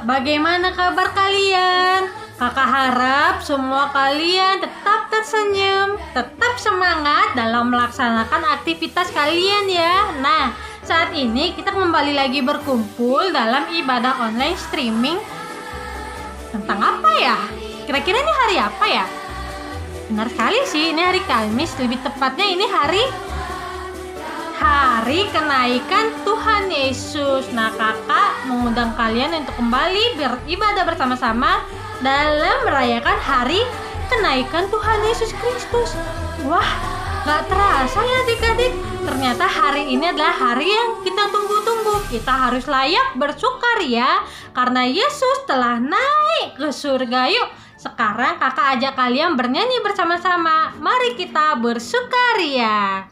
Bagaimana kabar kalian? Kakak harap semua kalian tetap tersenyum, tetap semangat dalam melaksanakan aktivitas kalian ya. Nah, saat ini kita kembali lagi berkumpul dalam ibadah online streaming. Tentang apa ya? Kira-kira ini hari apa ya? Benar sekali sih, ini hari Kamis. Lebih tepatnya ini hari kenaikan Tuhan Yesus. Nah, kakak mengundang kalian untuk kembali beribadah bersama-sama dalam merayakan hari kenaikan Tuhan Yesus Kristus. Wah, gak terasa ya adik-adik, ternyata hari ini adalah hari yang kita tunggu-tunggu. Kita harus layak bersukaria karena Yesus telah naik ke surga. Yuk, sekarang kakak ajak kalian bernyanyi bersama-sama. Mari kita bersukaria.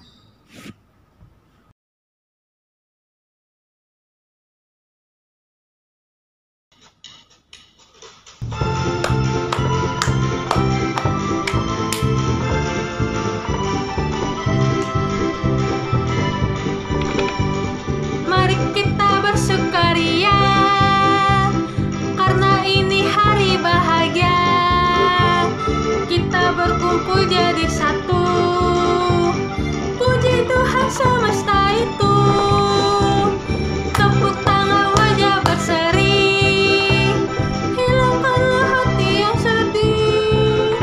Mari kita bersukaria karena ini hari bahagia. Kita berkumpul jadi satu. Puji Tuhan semesta itu. Tepuk tangan wajah berseri. Hilangkanlah hati yang sedih.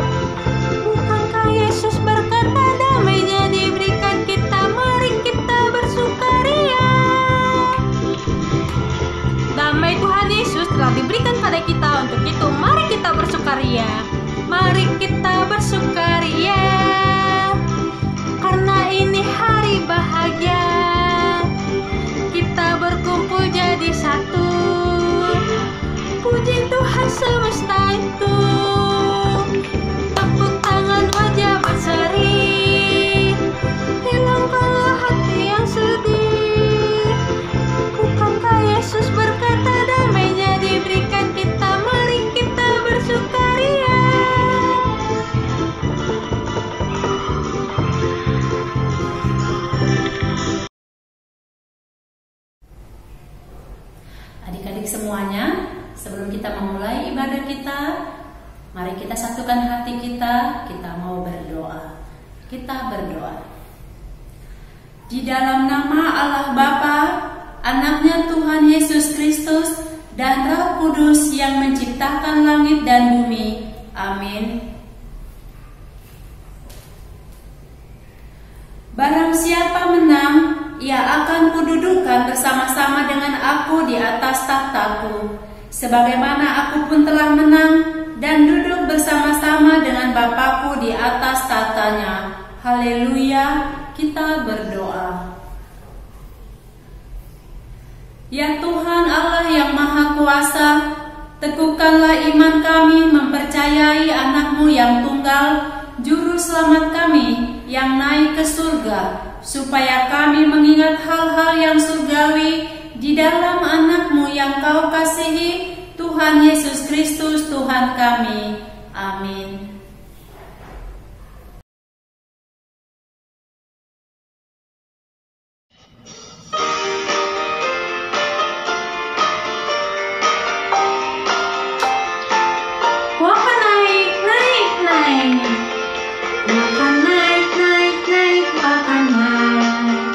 Bukankah Yesus berkata damainya diberikan kita? Mari kita bersukaria. Damai Tuhan Yesus telah diberikan pada kita. Untuk itu mari kita bersukaria. Mari kita bersukaria karena ini hari bahagia. Kita berkumpul jadi satu. Puji Tuhan semesta itu. Tepuk tangan wajah berseri. Hilangkanlah hati yang sedih. Bukankah Yesus berkata damainya diberikan kita? Mari kita bersukaria. Adik-adik semuanya, sebelum kita memulai ibadah kita, mari kita satukan hati kita mau berdoa. Kita berdoa. Di dalam nama Allah Bapa, Anaknya Tuhan Yesus Kristus, dan Roh Kudus yang menciptakan langit dan bumi. Amin. Barang siapa menang, ia akan kududukan bersama-sama dengan aku di atas tahtaku, sebagaimana aku pun telah menang dan duduk bersama-sama dengan Bapakku di atas tahtanya. Haleluya, kita berdoa. Ya Tuhan Allah yang Maha Kuasa, teguhkanlah iman kami mempercayai Anak-Mu yang tunggal, Juru Selamat kami yang naik ke surga, supaya kami mengingat hal-hal yang surgawi di dalam Anak-Mu yang Kau kasihi, Tuhan Yesus Kristus Tuhan kami. Amin. Ku akan naik, naik, naik. Ku akan naik, naik, naik. Ku akan naik.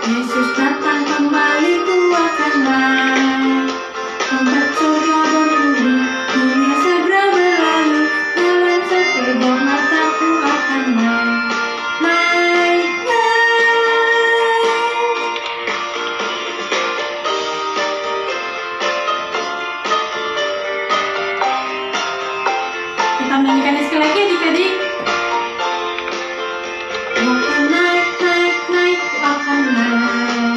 Yesus datang kembali. Ku akan naik. Tempat surga berbunyi, dunia segera berlalu. Dalam sekejap mata ku akan naik, naik, naik. Kita menyanyikan sekali lagi adik-adik. Ku akan naik, naik, naik. Ku akan naik.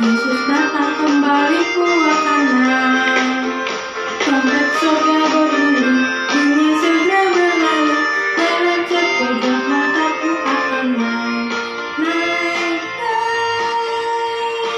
Yesus datang kembali. Ku akan naik. Trompet surga berbunyi, dunia segera berlalu. Dalam sekejap mata ku akan naik, naik, naik.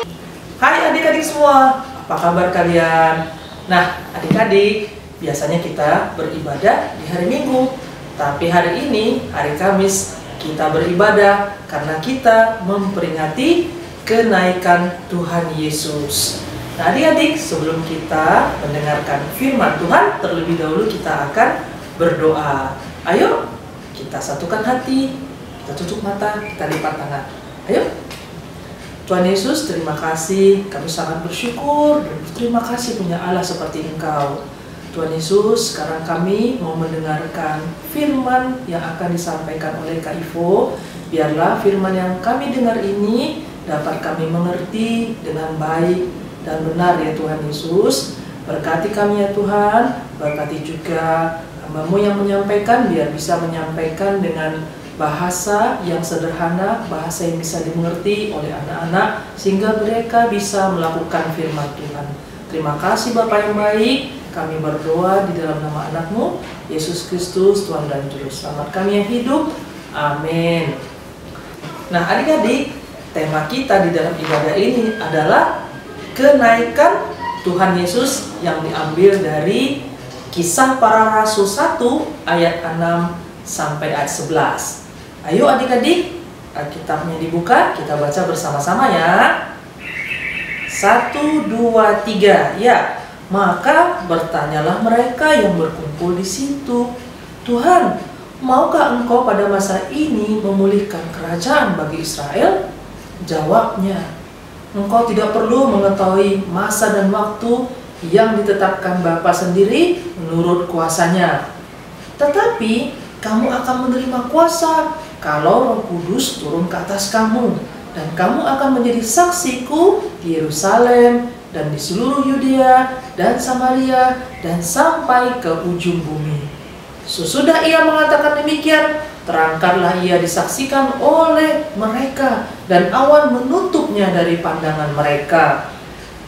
Hai adik-adik semua, apa kabar kalian? Nah, adik-adik, biasanya kita beribadah di hari Minggu, tapi hari ini, hari Kamis, kita beribadah karena kita memperingati kenaikan Tuhan Yesus. Nah adik-adik, sebelum kita mendengarkan firman Tuhan, terlebih dahulu kita akan berdoa. Ayo, kita satukan hati, kita tutup mata, kita lipat tangan. Ayo. Tuhan Yesus, terima kasih. Kami sangat bersyukur dan berterima kasih punya Allah seperti Engkau. Tuhan Yesus, sekarang kami mau mendengarkan firman yang akan disampaikan oleh Kak Ivo. Biarlah firman yang kami dengar ini dapat kami mengerti dengan baik dan benar ya Tuhan Yesus. Berkati kami ya Tuhan, berkati juga hamba-Mu yang menyampaikan, biar bisa menyampaikan dengan bahasa yang sederhana, bahasa yang bisa dimengerti oleh anak-anak, sehingga mereka bisa melakukan firman Tuhan. Terima kasih Bapa yang baik, kami berdoa di dalam nama anak-Mu, Yesus Kristus, Tuhan dan Juru Selamat kami yang hidup. Amin. Nah adik-adik, tema kita di dalam ibadah ini adalah kenaikan Tuhan Yesus yang diambil dari Kisah Para Rasul 1 ayat 6 sampai ayat 11. Ayo adik-adik, Alkitabnya dibuka, kita baca bersama-sama ya. 1, 2, 3. Ya, maka bertanyalah mereka yang berkumpul di situ, Tuhan, maukah Engkau pada masa ini memulihkan kerajaan bagi Israel? Jawabnya, Engkau tidak perlu mengetahui masa dan waktu yang ditetapkan Bapa sendiri menurut kuasanya. Tetapi kamu akan menerima kuasa kalau Roh Kudus turun ke atas kamu, dan kamu akan menjadi saksiku di Yerusalem dan di seluruh Yudea dan Samaria dan sampai ke ujung bumi. Sesudah ia mengatakan demikian, terangkatlah ia disaksikan oleh mereka, dan awan menutupnya dari pandangan mereka.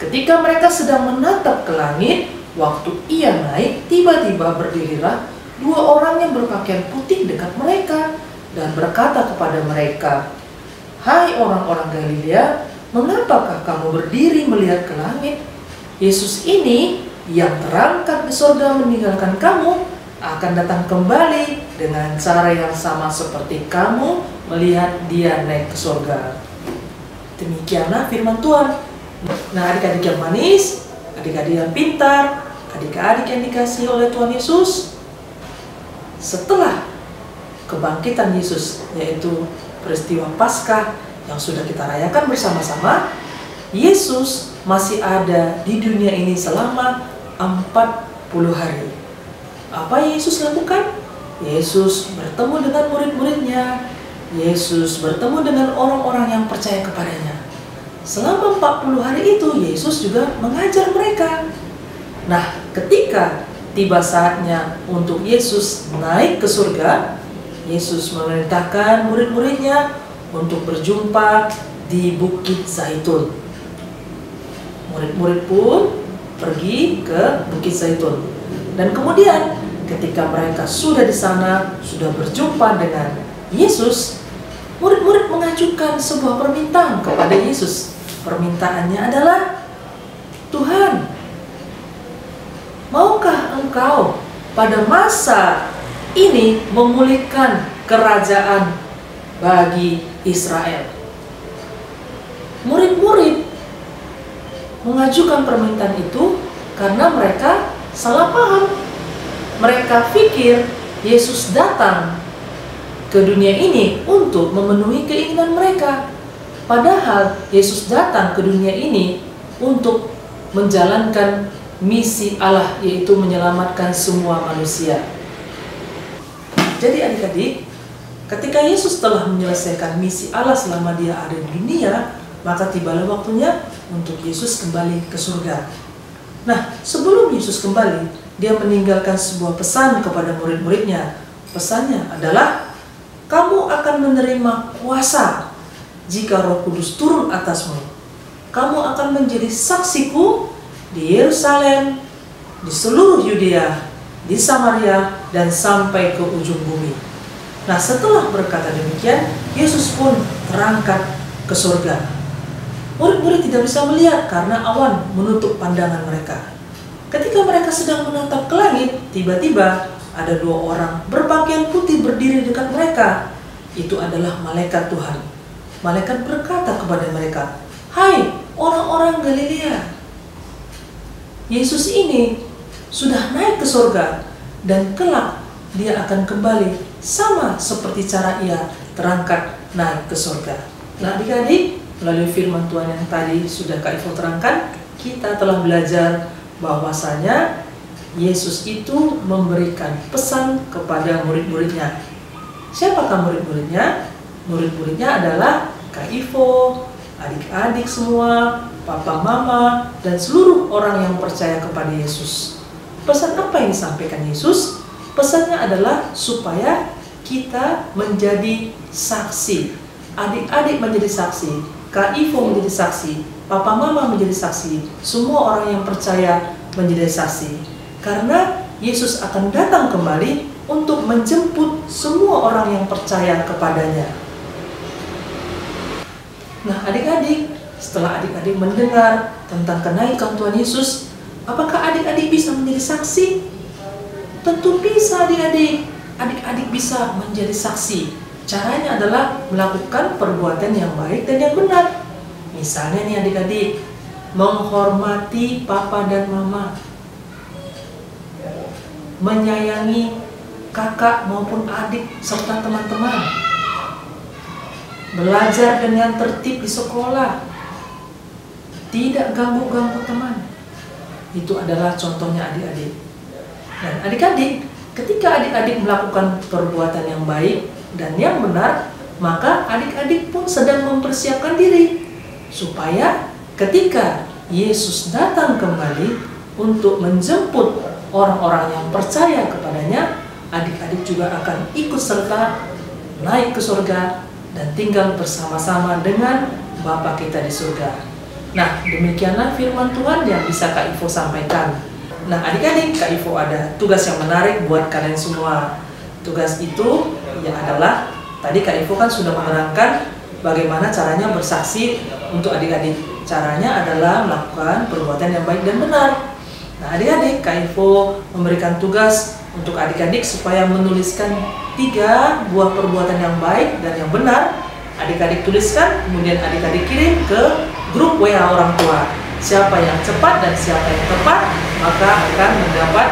Ketika mereka sedang menatap ke langit, waktu ia naik, tiba-tiba berdirilah 2 orang yang berpakaian putih dekat mereka, dan berkata kepada mereka, Hai orang-orang Galilea, mengapakah kamu berdiri melihat ke langit? Yesus ini yang terangkat di surga meninggalkan kamu, akan datang kembali dengan cara yang sama seperti kamu melihat dia naik ke surga. Demikianlah firman Tuhan. Nah adik-adik yang manis, adik-adik yang pintar, adik-adik yang dikasihi oleh Tuhan Yesus, setelah kebangkitan Yesus, yaitu peristiwa Paskah yang sudah kita rayakan bersama-sama, Yesus masih ada di dunia ini selama 40 hari. Apa yang Yesus lakukan? Yesus bertemu dengan murid-muridnya. Yesus bertemu dengan orang-orang yang percaya kepadanya. Selama 40 hari itu Yesus juga mengajar mereka. Nah, ketika tiba saatnya untuk Yesus naik ke surga, Yesus memerintahkan murid-muridnya untuk berjumpa di Bukit Zaitun. Murid-murid pun pergi ke Bukit Zaitun. Dan kemudian ketika mereka sudah di sana, sudah berjumpa dengan Yesus, murid-murid mengajukan sebuah permintaan kepada Yesus. Permintaannya adalah, Tuhan, maukah Engkau pada masa ini memulihkan kerajaan bagi Israel? Murid-murid mengajukan permintaan itu karena mereka salah paham. Mereka pikir Yesus datang ke dunia ini untuk memenuhi keinginan mereka. Padahal Yesus datang ke dunia ini untuk menjalankan misi Allah, yaitu menyelamatkan semua manusia. Jadi adik-adik, ketika Yesus telah menyelesaikan misi Allah selama dia ada di dunia, maka tibalah waktunya untuk Yesus kembali ke surga. Nah, sebelum Yesus kembali, dia meninggalkan sebuah pesan kepada murid-muridnya. Pesannya adalah, kamu akan menerima kuasa jika Roh Kudus turun atasmu. Kamu akan menjadi saksiku di Yerusalem, di seluruh Yudea, di Samaria, dan sampai ke ujung bumi. Nah, setelah berkata demikian, Yesus pun terangkat ke surga. Murid-murid tidak bisa melihat karena awan menutup pandangan mereka. Ketika mereka sedang menatap ke langit, tiba-tiba ada 2 orang berpakaian putih berdiri dekat mereka. Itu adalah malaikat Tuhan. Malaikat berkata kepada mereka, Hai orang-orang Galilea, Yesus ini sudah naik ke surga dan kelak dia akan kembali sama seperti cara ia terangkat naik ke surga. Nah adik-adik, melalui firman Tuhan yang tadi sudah Kak Ivo terangkan, kita telah belajar bahwasanya Yesus itu memberikan pesan kepada murid-muridnya. Siapakah murid-muridnya? Murid-muridnya adalah Kak Ivo, adik-adik semua, papa, mama, dan seluruh orang yang percaya kepada Yesus. Pesan apa yang disampaikan Yesus? Pesannya adalah supaya kita menjadi saksi. Adik-adik menjadi saksi, Kak Ivo menjadi saksi, papa, mama menjadi saksi, semua orang yang percaya menjadi saksi. Karena Yesus akan datang kembali untuk menjemput semua orang yang percaya kepadanya. Nah adik-adik, setelah adik-adik mendengar tentang kenaikan Tuhan Yesus, apakah adik-adik bisa menjadi saksi? Tentu bisa adik-adik. Adik-adik bisa menjadi saksi. Caranya adalah melakukan perbuatan yang baik dan yang benar. Misalnya nih adik-adik, menghormati papa dan mama, menyayangi kakak maupun adik serta teman-teman, belajar dengan tertib di sekolah, tidak ganggu-ganggu teman. Itu adalah contohnya adik-adik. Dan adik-adik, ketika adik-adik melakukan perbuatan yang baik dan yang benar, maka adik-adik pun sedang mempersiapkan diri supaya ketika Yesus datang kembali untuk menjemput orang-orang yang percaya kepadanya, adik-adik juga akan ikut serta naik ke surga dan tinggal bersama-sama dengan Bapa kita di surga. Nah, demikianlah firman Tuhan yang bisa Kak Ivo sampaikan. Nah, adik-adik, Kak Ivo ada tugas yang menarik buat kalian semua. Tugas itu adalah, tadi Kak Ivo kan sudah menerangkan bagaimana caranya bersaksi untuk adik-adik. Caranya adalah melakukan perbuatan yang baik dan benar. Nah adik-adik, Kak Ivo memberikan tugas untuk adik-adik supaya menuliskan 3 buah perbuatan yang baik dan yang benar. Adik-adik tuliskan, kemudian adik-adik kirim ke grup WA orang tua. Siapa yang cepat dan siapa yang tepat, maka akan mendapat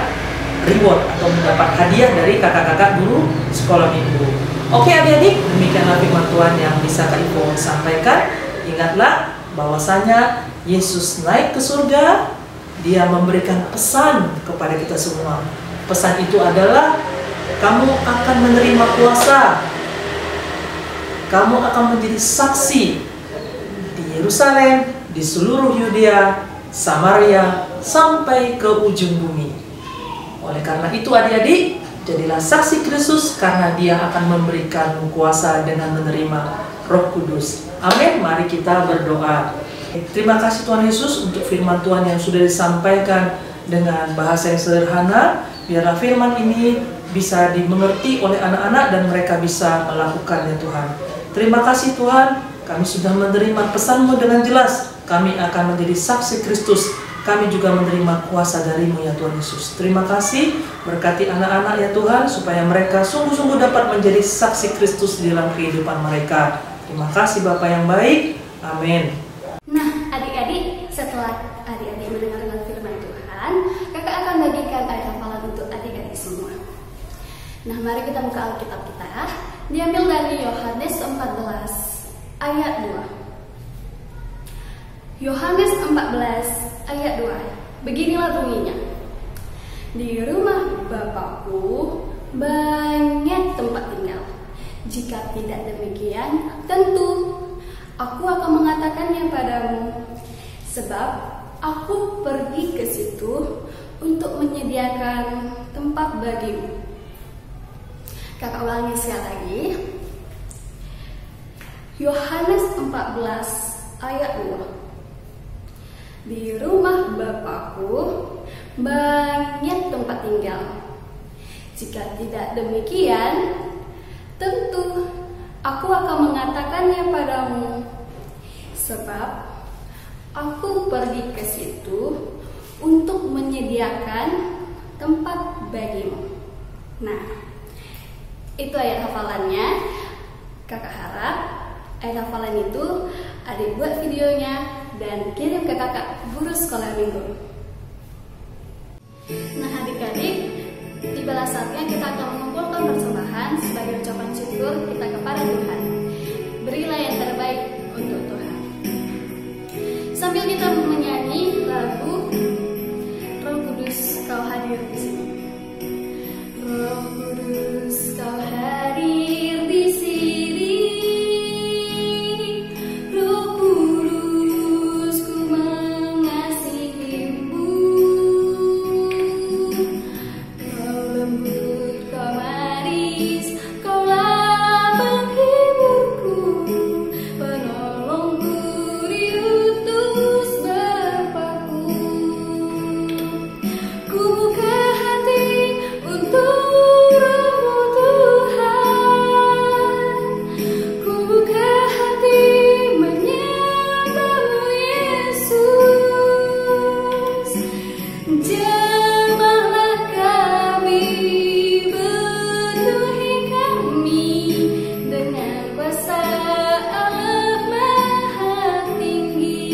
reward atau mendapat hadiah dari kakak-kakak guru sekolah minggu. Oke adik-adik, demikianlah firman Tuhan yang bisa Kak Ivo sampaikan. Ingatlah bahwasanya Yesus naik ke surga. Dia memberikan pesan kepada kita semua. Pesan itu adalah kamu akan menerima kuasa. Kamu akan menjadi saksi di Yerusalem, di seluruh Yudea, Samaria, sampai ke ujung bumi. Oleh karena itu adik-adik, jadilah saksi Kristus karena Dia akan memberikan kuasa dengan menerima Roh Kudus. Amin. Mari kita berdoa. Terima kasih Tuhan Yesus untuk firman Tuhan yang sudah disampaikan dengan bahasa yang sederhana. Biarlah firman ini bisa dimengerti oleh anak-anak dan mereka bisa melakukannya Tuhan. Terima kasih Tuhan, kami sudah menerima pesan-Mu dengan jelas. Kami akan menjadi saksi Kristus. Kami juga menerima kuasa dari-Mu ya Tuhan Yesus. Terima kasih, berkati anak-anak ya Tuhan, supaya mereka sungguh-sungguh dapat menjadi saksi Kristus di dalam kehidupan mereka. Terima kasih Bapa yang baik. Amin. Nah, adik-adik, setelah adik-adik mendengarkan firman Tuhan, kakak akan bagikan ayat hafalan untuk adik-adik semua. Nah, mari kita buka Alkitab kita. Diambil dari Yohanes 14 ayat 2. Yohanes 14 ayat 2. Beginilah bunyinya. Di rumah Bapakku banyak tempat tinggal. Jika tidak demikian, tentu Aku akan mengatakannya padamu, sebab aku pergi ke situ untuk menyediakan tempat bagimu. Kakak ulangi sekali lagi. Yohanes 14 ayat 2. Di rumah Bapakku banyak tempat tinggal. Jika tidak demikian, tentu aku akan mengatakannya padamu, sebab aku pergi ke situ untuk menyediakan tempat bagimu. Nah, itu ayat hafalannya. Kakak harap ayat hafalan itu adik buat videonya dan kirim ke kakak guru sekolah minggu. Nah adik-adik, tibalah saatnya kita akan mengumpulkan persembahan sebagai ucapan syukur kita kepada Tuhan. Berilah yang terbaik untuk Tuhan. Sambil kita menyanyi lagu Roh Kudus Kau hadir di sini. Roh Kudus Kau hadir di sini. Roh Kudus ku mengasihimu. Kau lembut, kau manis, kaulah penghiburku, penolongku diutus Bapa-Ku. Ku buka hati untuk Roh-Mu Tuhan. Ku buka hati menyembah-Mu Yesus. Jamahlah kami, penuhi kami dengan kuasa Allah Maha Tinggi.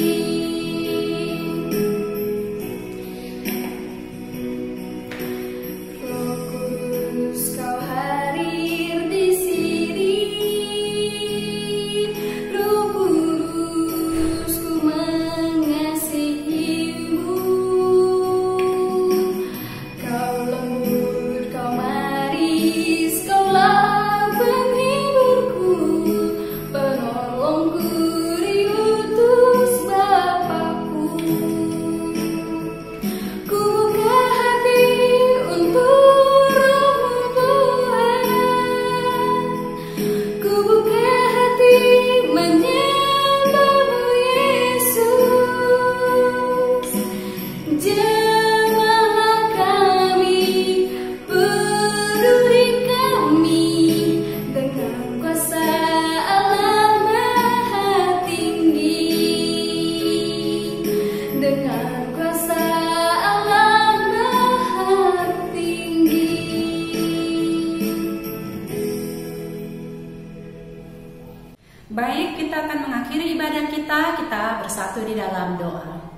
Roh Kudus Kau hadir di sini. Roh Kudus ku mengasihimu. Kau lembut, kau manis, kaulah penghiburku, penolongku diutus Bapa-Ku. Ku buka hati untuk Roh-Mu Tuhan. Ku buka hati menyembah-Mu Yesus. Jamahlah kami, penuhi kami dengan kuasa Allah Maha Tinggi. Dengan kuasa Allah Maha Tinggi. Baik, kita akan mengakhiri ibadah kita bersatu di dalam doa.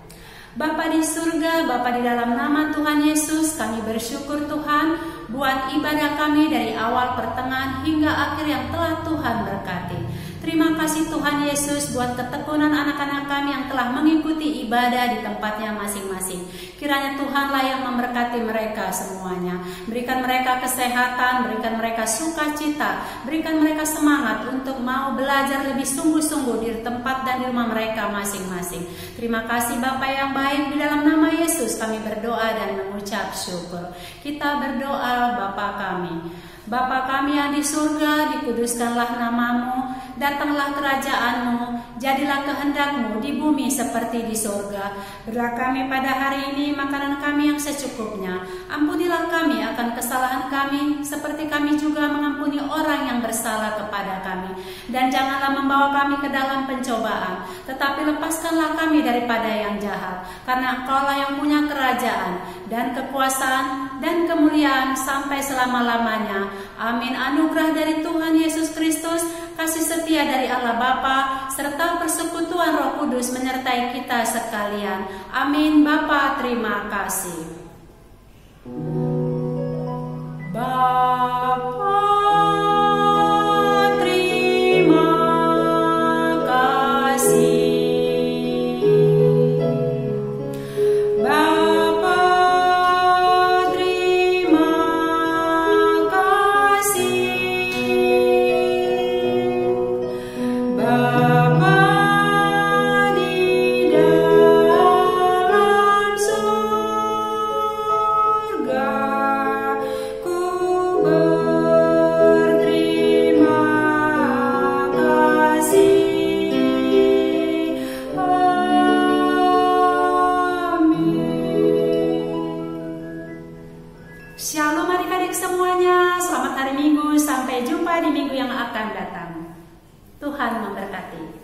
Bapa di surga, Bapa di dalam nama Tuhan Yesus, kami bersyukur Tuhan buat ibadah kami dari awal, pertengahan, hingga akhir yang telah Tuhan berkati. Terima kasih Tuhan Yesus buat ketekunan anak-anak kami yang telah mengikuti ibadah di tempatnya masing-masing. Kiranya Tuhanlah yang memberkati mereka semuanya. Berikan mereka kesehatan, berikan mereka sukacita, berikan mereka semangat untuk mau belajar lebih sungguh-sungguh di tempat dan di rumah mereka masing-masing. Terima kasih Bapa yang baik, di dalam nama Yesus kami berdoa dan mengucap syukur. Kita berdoa, Bapa kami. Bapa kami yang di surga, dikuduskanlah namamu, datanglah kerajaan-Mu, jadilah kehendak-Mu di bumi seperti di surga. Berilah kami pada hari ini makanan kami yang secukupnya. Ampunilah kami akan kesalahan kami, seperti kami juga mengampuni orang yang bersalah kepada kami. Dan janganlah membawa kami ke dalam pencobaan, tetapi lepaskanlah kami daripada yang jahat. Karena Engkau-lah yang punya kerajaan, dan kekuasaan, dan kemuliaan sampai selama-lamanya. Amin. Anugerah dari Tuhan Yesus Kristus, kasih setia dari Allah Bapa, serta persekutuan Roh Kudus menyertai kita sekalian. Amin. Bapa, terima kasih. Bapa, terima kasih. Shalom adik-adik semuanya, selamat hari Minggu, sampai jumpa di minggu yang akan datang. Tuhan memberkati.